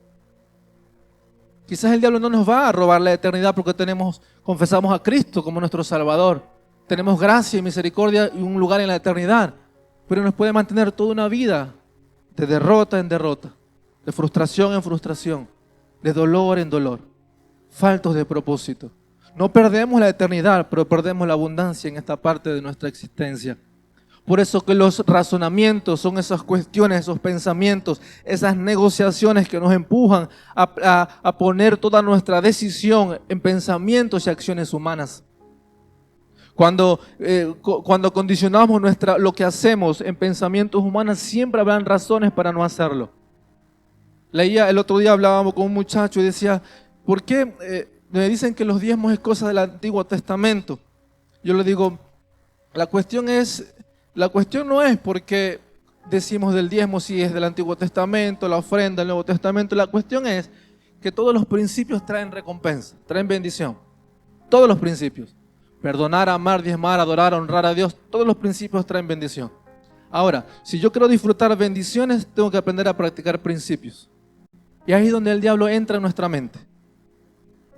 Quizás el diablo no nos va a robar la eternidad porque confesamos a Cristo como nuestro Salvador. Tenemos gracia y misericordia y un lugar en la eternidad, pero nos puede mantener toda una vida de derrota en derrota, de frustración en frustración, de dolor en dolor, faltos de propósito. No perdemos la eternidad, pero perdemos la abundancia en esta parte de nuestra existencia. Por eso que los razonamientos son esas cuestiones, esos pensamientos, esas negociaciones que nos empujan a poner toda nuestra decisión en pensamientos y acciones humanas. Cuando condicionamos lo que hacemos en pensamientos humanos, siempre habrán razones para no hacerlo. El otro día hablábamos con un muchacho y decía, ¿por qué me dicen que los diezmos es cosa del Antiguo Testamento? Yo le digo, la cuestión no es porque decimos del diezmo si es del Antiguo Testamento, la ofrenda del Nuevo Testamento. La cuestión es que todos los principios traen recompensa, traen bendición. Todos los principios. Perdonar, amar, diezmar, adorar, honrar a Dios, todos los principios traen bendición. Ahora, si yo quiero disfrutar bendiciones, tengo que aprender a practicar principios. Y ahí es donde el diablo entra en nuestra mente.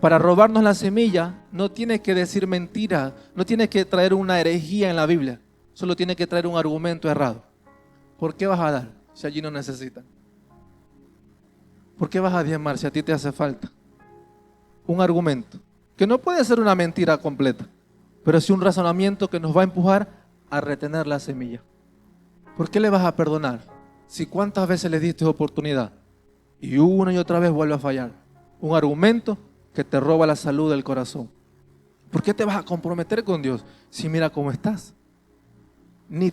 Para robarnos la semilla, no tiene que decir mentira, no tiene que traer una herejía en la Biblia. Solo tiene que traer un argumento errado. ¿Por qué vas a dar si allí no necesitan? ¿Por qué vas a diezmar si a ti te hace falta? Un argumento, que no puede ser una mentira completa, pero sí un razonamiento que nos va a empujar a retener la semilla. ¿Por qué le vas a perdonar si cuántas veces le diste oportunidad y una y otra vez vuelve a fallar? Un argumento que te roba la salud del corazón. ¿Por qué te vas a comprometer con Dios si mira cómo estás? Ni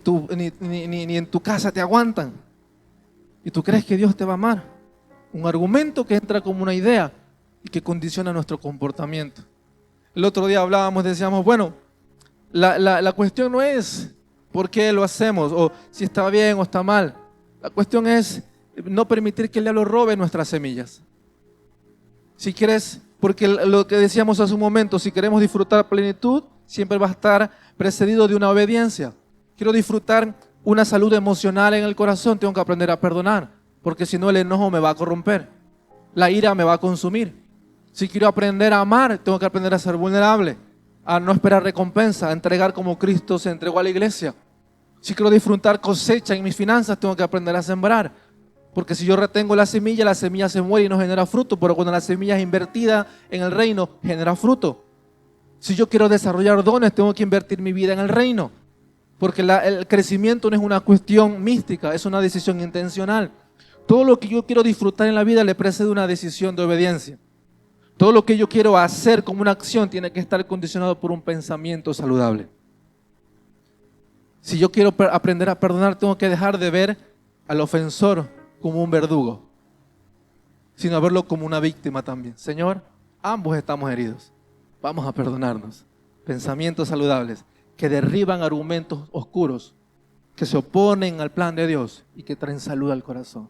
en tu casa te aguantan. ¿Y tú crees que Dios te va a amar? Un argumento que entra como una idea y que condiciona nuestro comportamiento. El otro día hablábamos, decíamos, bueno, la cuestión no es por qué lo hacemos o si está bien o está mal. La cuestión es no permitir que el diablo robe nuestras semillas. Si quieres, porque lo que decíamos hace un momento, si queremos disfrutar plenitud, siempre va a estar precedido de una obediencia. Quiero disfrutar una salud emocional en el corazón, tengo que aprender a perdonar, porque si no el enojo me va a corromper, la ira me va a consumir. Si quiero aprender a amar, tengo que aprender a ser vulnerable, a no esperar recompensa, a entregar como Cristo se entregó a la iglesia. Si quiero disfrutar cosecha en mis finanzas, tengo que aprender a sembrar, porque si yo retengo la semilla se muere y no genera fruto, pero cuando la semilla es invertida en el reino, genera fruto. Si yo quiero desarrollar dones, tengo que invertir mi vida en el reino. Porque el crecimiento no es una cuestión mística, es una decisión intencional. Todo lo que yo quiero disfrutar en la vida le precede una decisión de obediencia. Todo lo que yo quiero hacer como una acción tiene que estar condicionado por un pensamiento saludable. Si yo quiero aprender a perdonar, tengo que dejar de ver al ofensor como un verdugo, sino verlo como una víctima también. Señor, ambos estamos heridos. Vamos a perdonarnos. Pensamientos saludables que derriban argumentos oscuros, que se oponen al plan de Dios y que traen salud al corazón.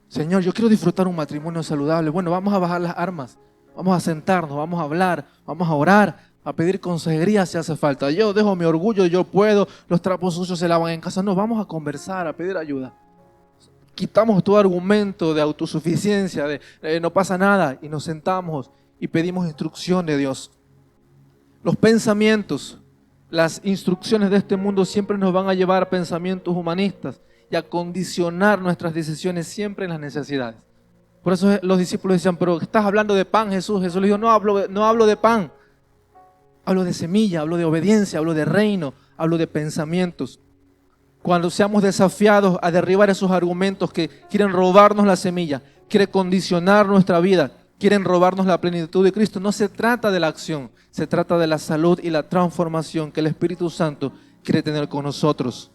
Señor, yo quiero disfrutar un matrimonio saludable. Bueno, vamos a bajar las armas, vamos a sentarnos, vamos a hablar, vamos a orar, a pedir consejería si hace falta. Yo dejo mi orgullo, yo puedo, los trapos sucios se lavan en casa. No, vamos a conversar, a pedir ayuda. Quitamos todo argumento de autosuficiencia, de no pasa nada, y nos sentamos y pedimos instrucción de Dios. Los pensamientos, las instrucciones de este mundo siempre nos van a llevar a pensamientos humanistas y a condicionar nuestras decisiones siempre en las necesidades. Por eso los discípulos decían, pero estás hablando de pan, Jesús. Jesús le dijo, no hablo de pan, hablo de semilla, hablo de obediencia, hablo de reino, hablo de pensamientos. Cuando seamos desafiados a derribar esos argumentos que quieren robarnos la semilla, quieren condicionar nuestra vida, quieren robarnos la plenitud de Cristo, no se trata de la acción, se trata de la salud y la transformación que el Espíritu Santo quiere tener con nosotros.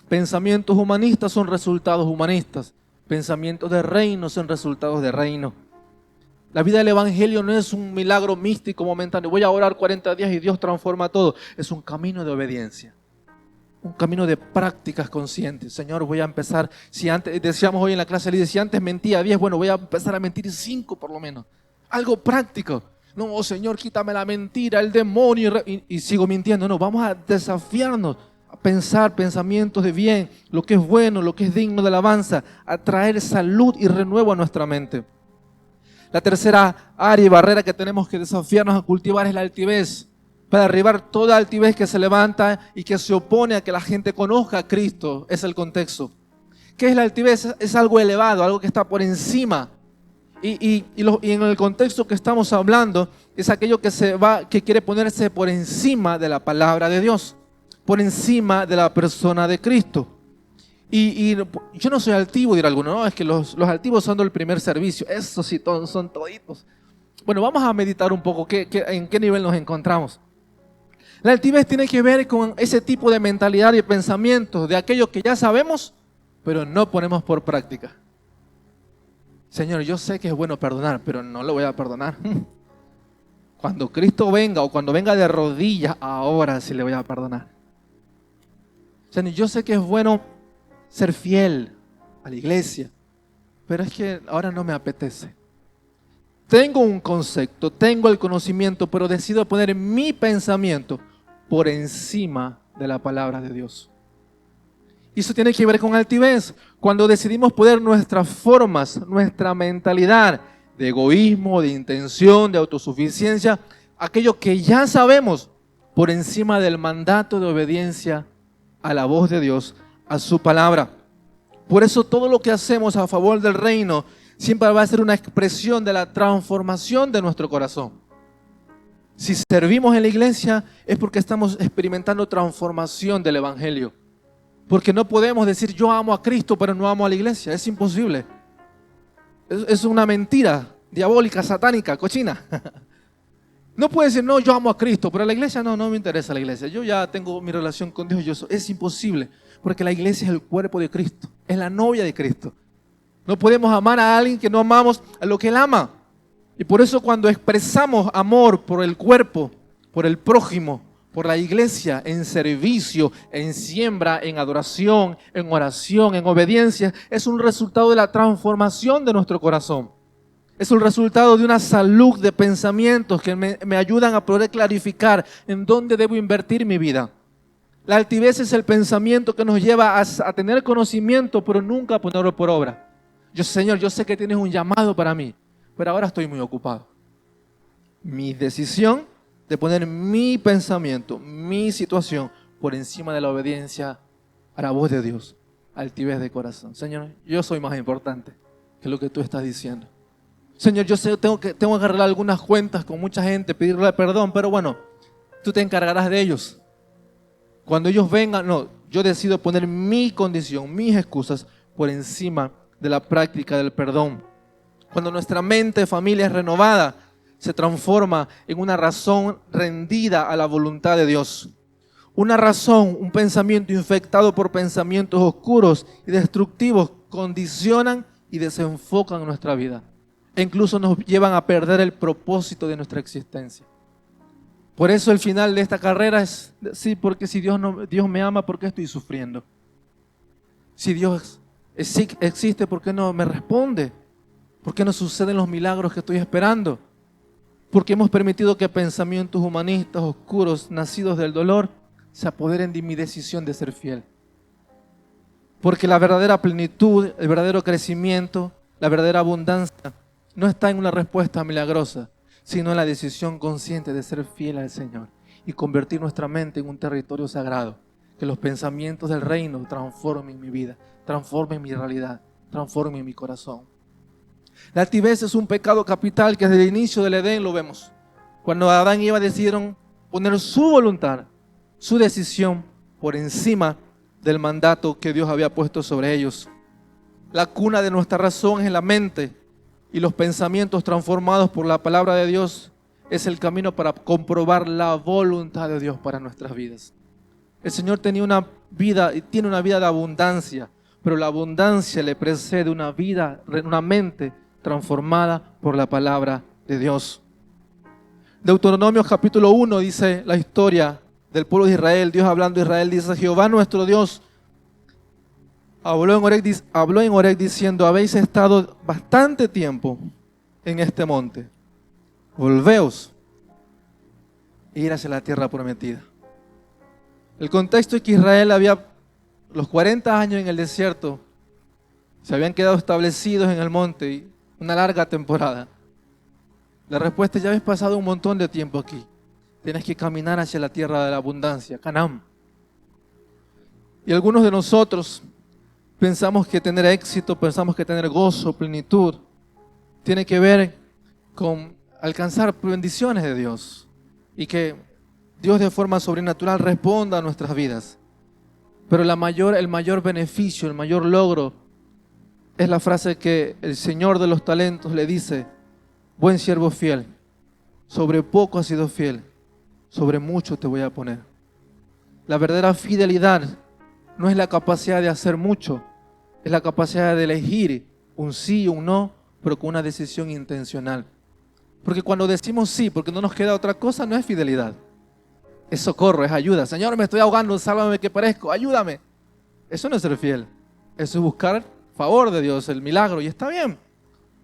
Pensamientos humanistas son resultados humanistas. Pensamientos de reino son resultados de reino. La vida del Evangelio no es un milagro místico momentáneo. Voy a orar 40 días y Dios transforma todo. Es un camino de obediencia. Un camino de prácticas conscientes. Señor, voy a empezar, si antes, decíamos hoy en la clase, si antes mentía 10, bueno, voy a empezar a mentir 5 por lo menos. Algo práctico. No, Señor, quítame la mentira, el demonio, y sigo mintiendo. No, vamos a desafiarnos a pensar pensamientos de bien, lo que es bueno, lo que es digno de alabanza, a traer salud y renuevo a nuestra mente. La tercera área y barrera que tenemos que desafiarnos a cultivar es la altivez. Para derribar toda altivez que se levanta y que se opone a que la gente conozca a Cristo, es el contexto. ¿Qué es la altivez? Es algo elevado, algo que está por encima. Y en el contexto que estamos hablando, es aquello que quiere ponerse por encima de la palabra de Dios. por encima de la persona de Cristo. Y yo no soy altivo, dirá alguno, no, es que los altivos son del primer servicio, esos sí son toditos. Bueno, vamos a meditar un poco en qué nivel nos encontramos. La altivez tiene que ver con ese tipo de mentalidad y pensamiento de aquello que ya sabemos, pero no ponemos por práctica. Señor, yo sé que es bueno perdonar, pero no lo voy a perdonar. Cuando Cristo venga o cuando venga de rodillas, ahora sí le voy a perdonar. Señor, yo sé que es bueno ser fiel a la iglesia, pero es que ahora no me apetece. Tengo un concepto, tengo el conocimiento, pero decido poner mi pensamiento por encima de la palabra de Dios. Y eso tiene que ver con altivez. Cuando decidimos poner nuestras formas, nuestra mentalidad de egoísmo, de intención, de autosuficiencia, aquello que ya sabemos, por encima del mandato de obediencia a la voz de Dios, a su palabra. Por eso todo lo que hacemos a favor del reino siempre va a ser una expresión de la transformación de nuestro corazón. Si servimos en la iglesia es porque estamos experimentando transformación del evangelio. Porque no podemos decir yo amo a Cristo pero no amo a la iglesia, es imposible. Es una mentira diabólica, satánica, cochina. No puede decir no, yo amo a Cristo, pero a la iglesia no me interesa la iglesia. Yo ya tengo mi relación con Dios, es imposible. Porque la iglesia es el cuerpo de Cristo, es la novia de Cristo. No podemos amar a alguien que no amamos a lo que Él ama. Y por eso cuando expresamos amor por el cuerpo, por el prójimo, por la iglesia, en servicio, en siembra, en adoración, en oración, en obediencia, es un resultado de la transformación de nuestro corazón. Es un resultado de una salud de pensamientos que me ayudan a poder clarificar en dónde debo invertir mi vida. La altivez es el pensamiento que nos lleva a tener conocimiento, pero nunca a ponerlo por obra. Señor, yo sé que tienes un llamado para mí, pero ahora estoy muy ocupado. Mi decisión de poner mi pensamiento, mi situación, por encima de la obediencia a la voz de Dios. Altivez de corazón. Señor, yo soy más importante que lo que tú estás diciendo. Señor, yo sé, tengo que arreglar algunas cuentas con mucha gente, pedirle perdón, pero bueno, tú te encargarás de ellos. Cuando ellos vengan, yo decido poner mi condición, mis excusas por encima de la práctica del perdón. Cuando nuestra mente, familia es renovada, se transforma en una razón rendida a la voluntad de Dios. Una razón, un pensamiento infectado por pensamientos oscuros y destructivos condicionan y desenfocan nuestra vida. E incluso nos llevan a perder el propósito de nuestra existencia. Por eso el final de esta carrera es, sí, porque si Dios me ama, ¿por qué estoy sufriendo? Si Dios existe, ¿por qué no me responde? ¿Por qué no suceden los milagros que estoy esperando? Porque hemos permitido que pensamientos humanistas oscuros, nacidos del dolor, se apoderen de mi decisión de ser fiel. Porque la verdadera plenitud, el verdadero crecimiento, la verdadera abundancia, no está en una respuesta milagrosa, sino en la decisión consciente de ser fiel al Señor y convertir nuestra mente en un territorio sagrado. Que los pensamientos del reino transformen mi vida, transformen mi realidad, transformen mi corazón. La altivez es un pecado capital que desde el inicio del Edén lo vemos. Cuando Adán y Eva decidieron poner su voluntad, su decisión por encima del mandato que Dios había puesto sobre ellos. La cuna de nuestra razón es la mente y los pensamientos transformados por la palabra de Dios es el camino para comprobar la voluntad de Dios para nuestras vidas. El Señor tenía una vida y tiene una vida de abundancia, pero la abundancia le precede una mente transformada por la palabra de Dios. Deuteronomio capítulo 1 dice la historia del pueblo de Israel. Dios hablando a Israel dice: Jehová nuestro Dios habló en Horeb diciendo: habéis estado bastante tiempo en este monte, volveos e ir hacia la tierra prometida. El contexto es que Israel había los 40 años en el desierto, se habían quedado establecidos en el monte y una larga temporada. La respuesta es: ya habéis pasado un montón de tiempo aquí, tienes que caminar hacia la tierra de la abundancia, Canaán. Y algunos de nosotros pensamos que tener éxito, pensamos que tener gozo, plenitud, tiene que ver con alcanzar bendiciones de Dios. Y que Dios de forma sobrenatural responda a nuestras vidas. Pero el mayor beneficio, el mayor logro es la frase que el Señor de los talentos le dice: buen siervo fiel, sobre poco has sido fiel, sobre mucho te voy a poner. La verdadera fidelidad no es la capacidad de hacer mucho, es la capacidad de elegir un sí o un no, pero con una decisión intencional. Porque cuando decimos sí, porque no nos queda otra cosa, no es fidelidad. Es socorro, es ayuda. Señor, me estoy ahogando, sálvame que perezco, ayúdame. Eso no es ser fiel. Eso es buscar favor de Dios, el milagro, y está bien.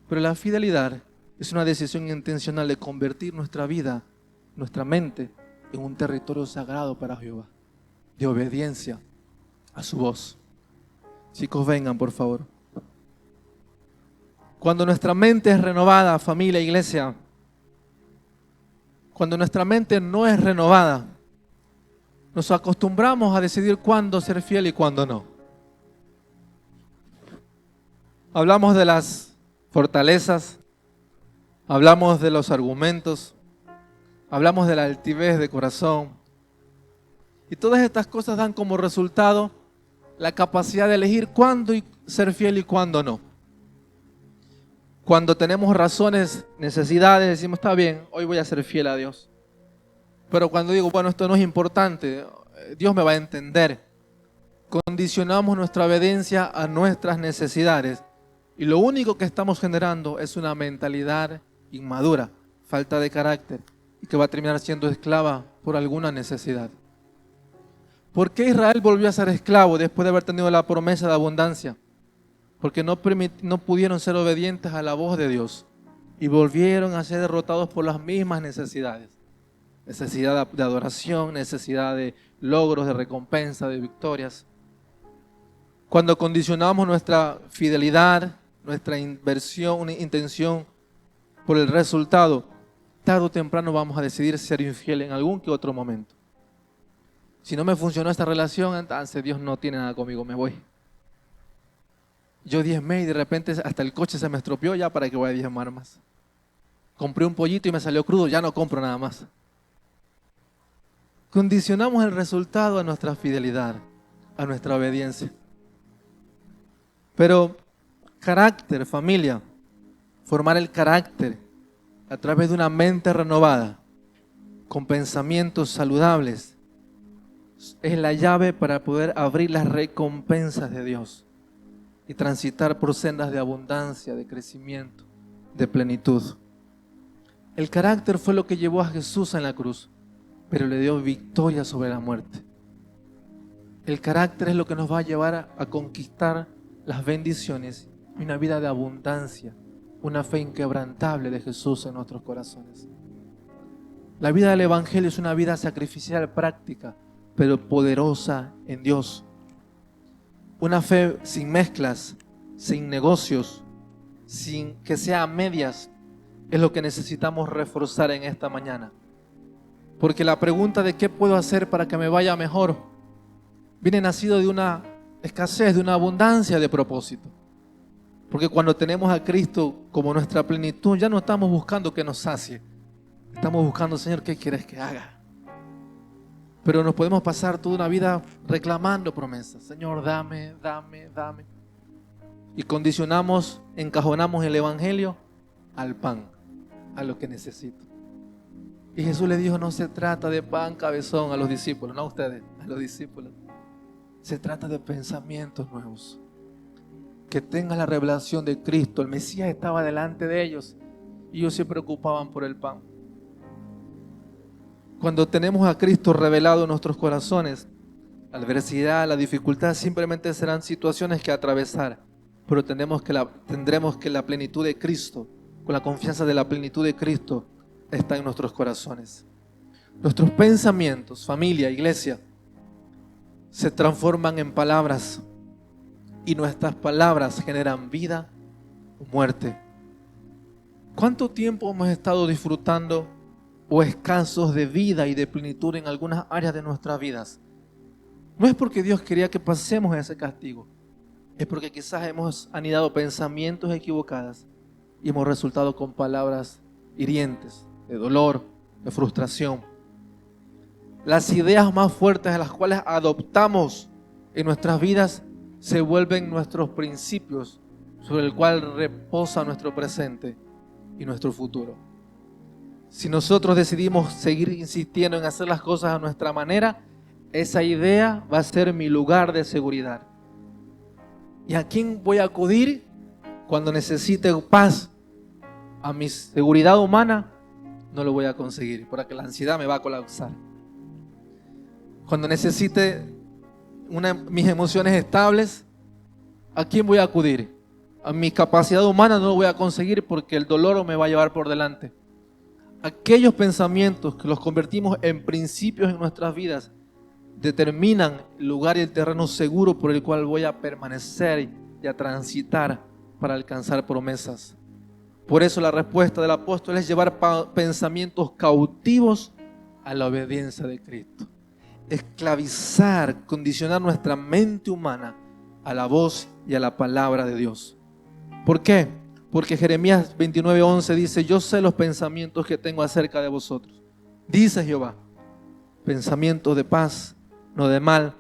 Pero la fidelidad es una decisión intencional de convertir nuestra vida, nuestra mente, en un territorio sagrado para Jehová, de obediencia a su voz. Chicos, vengan, por favor. Cuando nuestra mente es renovada, familia, iglesia, cuando nuestra mente no es renovada, nos acostumbramos a decidir cuándo ser fiel y cuándo no. Hablamos de las fortalezas, hablamos de los argumentos, hablamos de la altivez de corazón. Y todas estas cosas dan como resultado la capacidad de elegir cuándo ser fiel y cuándo no. Cuando tenemos razones, necesidades, decimos, está bien, hoy voy a ser fiel a Dios. Pero cuando digo, bueno, esto no es importante, Dios me va a entender. Condicionamos nuestra obediencia a nuestras necesidades. Y lo único que estamos generando es una mentalidad inmadura, falta de carácter, y que va a terminar siendo esclava por alguna necesidad. ¿Por qué Israel volvió a ser esclavo después de haber tenido la promesa de abundancia? Porque no pudieron ser obedientes a la voz de Dios y volvieron a ser derrotados por las mismas necesidades. Necesidad de adoración, necesidad de logros, de recompensa, de victorias. Cuando condicionamos nuestra fidelidad, nuestra inversión, una intención por el resultado, tarde o temprano vamos a decidir ser infiel en algún que otro momento. Si no me funcionó esta relación, entonces Dios no tiene nada conmigo, me voy. Yo diezmé y de repente hasta el coche se me estropeó, ya para que voy a diezmar más. Compré un pollito y me salió crudo, ya no compro nada más. Condicionamos el resultado a nuestra fidelidad, a nuestra obediencia. Pero carácter, familia, formar el carácter a través de una mente renovada, con pensamientos saludables, es la llave para poder abrir las recompensas de Dios y transitar por sendas de abundancia, de crecimiento, de plenitud. El carácter fue lo que llevó a Jesús en la cruz, pero le dio victoria sobre la muerte. El carácter es lo que nos va a llevar a conquistar las bendiciones y una vida de abundancia, una fe inquebrantable de Jesús en nuestros corazones. La vida del Evangelio es una vida sacrificial práctica, pero poderosa en Dios. Una fe sin mezclas, sin negocios, sin que sea a medias, es lo que necesitamos reforzar en esta mañana. Porque la pregunta de qué puedo hacer para que me vaya mejor viene nacido de una escasez, de una abundancia de propósito. Porque cuando tenemos a Cristo como nuestra plenitud, ya no estamos buscando que nos sacie. Estamos buscando, Señor, ¿qué quieres que haga? Pero nos podemos pasar toda una vida reclamando promesas. Señor, dame, dame, dame. Y condicionamos, encajonamos el Evangelio al pan, a lo que necesito. Y Jesús le dijo, no se trata de pan, cabezón, a los discípulos, no a ustedes, a los discípulos. Se trata de pensamientos nuevos. Que tengan la revelación de Cristo. El Mesías estaba delante de ellos y ellos se preocupaban por el pan. Cuando tenemos a Cristo revelado en nuestros corazones, la adversidad, la dificultad simplemente serán situaciones que atravesar, pero tendremos que la plenitud de Cristo, con la confianza de la plenitud de Cristo, está en nuestros corazones. Nuestros pensamientos, familia, iglesia, se transforman en palabras y nuestras palabras generan vida o muerte. ¿Cuánto tiempo hemos estado disfrutando o escasos de vida y de plenitud en algunas áreas de nuestras vidas? No es porque Dios quería que pasemos ese castigo, es porque quizás hemos anidado pensamientos equivocados y hemos resultado con palabras hirientes, de dolor, de frustración. las ideas más fuertes a las cuales adoptamos en nuestras vidas se vuelven nuestros principios sobre el cual reposa nuestro presente y nuestro futuro. Si nosotros decidimos seguir insistiendo en hacer las cosas a nuestra manera, esa idea va a ser mi lugar de seguridad. ¿Y a quién voy a acudir cuando necesite paz? A mi seguridad humana no lo voy a conseguir, porque la ansiedad me va a colapsar. Cuando necesite mis emociones estables, ¿a quién voy a acudir? A mi capacidad humana no lo voy a conseguir porque el dolor me va a llevar por delante. Aquellos pensamientos que los convertimos en principios en nuestras vidas determinan el lugar y el terreno seguro por el cual voy a permanecer y a transitar para alcanzar promesas. Por eso la respuesta del apóstol es llevar pensamientos cautivos a la obediencia de Cristo. Esclavizar, condicionar nuestra mente humana a la voz y a la palabra de Dios. ¿Por qué? Porque Jeremías 29:11 dice: yo sé los pensamientos que tengo acerca de vosotros, dice Jehová, pensamientos de paz, no de mal,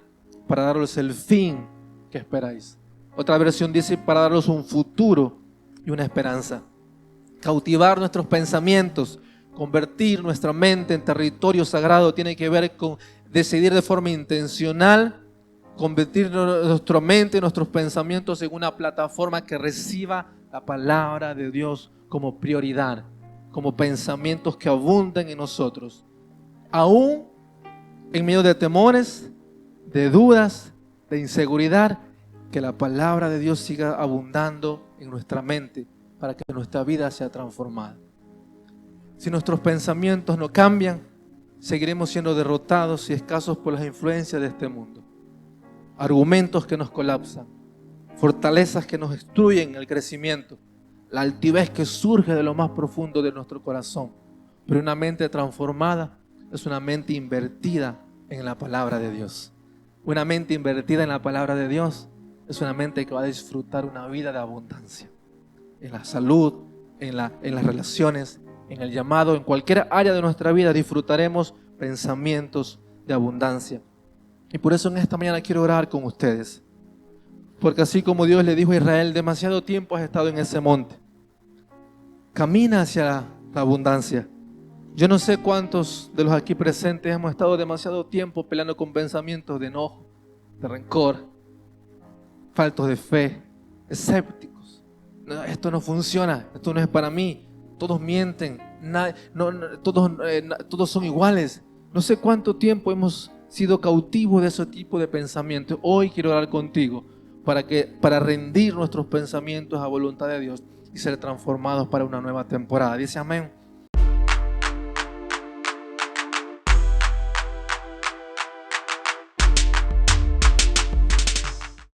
para daros el fin que esperáis. Otra versión dice: para daros un futuro y una esperanza. Cautivar nuestros pensamientos, convertir nuestra mente en territorio sagrado, tiene que ver con decidir de forma intencional convertir nuestra mente, nuestros pensamientos en una plataforma que reciba la palabra de Dios como prioridad, como pensamientos que abunden en nosotros, aún en medio de temores, de dudas, de inseguridad, que la palabra de Dios siga abundando en nuestra mente para que nuestra vida sea transformada. Si nuestros pensamientos no cambian, seguiremos siendo derrotados y escasos por las influencias de este mundo. Argumentos que nos colapsan, fortalezas que nos destruyen el crecimiento, la altivez que surge de lo más profundo de nuestro corazón. Pero una mente transformada es una mente invertida en la palabra de Dios. Una mente invertida en la palabra de Dios es una mente que va a disfrutar una vida de abundancia. En la salud, en las relaciones, en el llamado, en cualquier área de nuestra vida disfrutaremos pensamientos de abundancia. Y por eso en esta mañana quiero orar con ustedes. Porque así como Dios le dijo a Israel, demasiado tiempo has estado en ese monte. Camina hacia la abundancia. Yo no sé cuántos de los aquí presentes hemos estado demasiado tiempo peleando con pensamientos de enojo, de rencor, faltos de fe, escépticos. No, esto no funciona, esto no es para mí. Todos mienten, todos son iguales. No sé cuánto tiempo hemos sido cautivos de ese tipo de pensamientos. Hoy quiero orar contigo para rendir nuestros pensamientos a voluntad de Dios y ser transformados para una nueva temporada. Dice amén.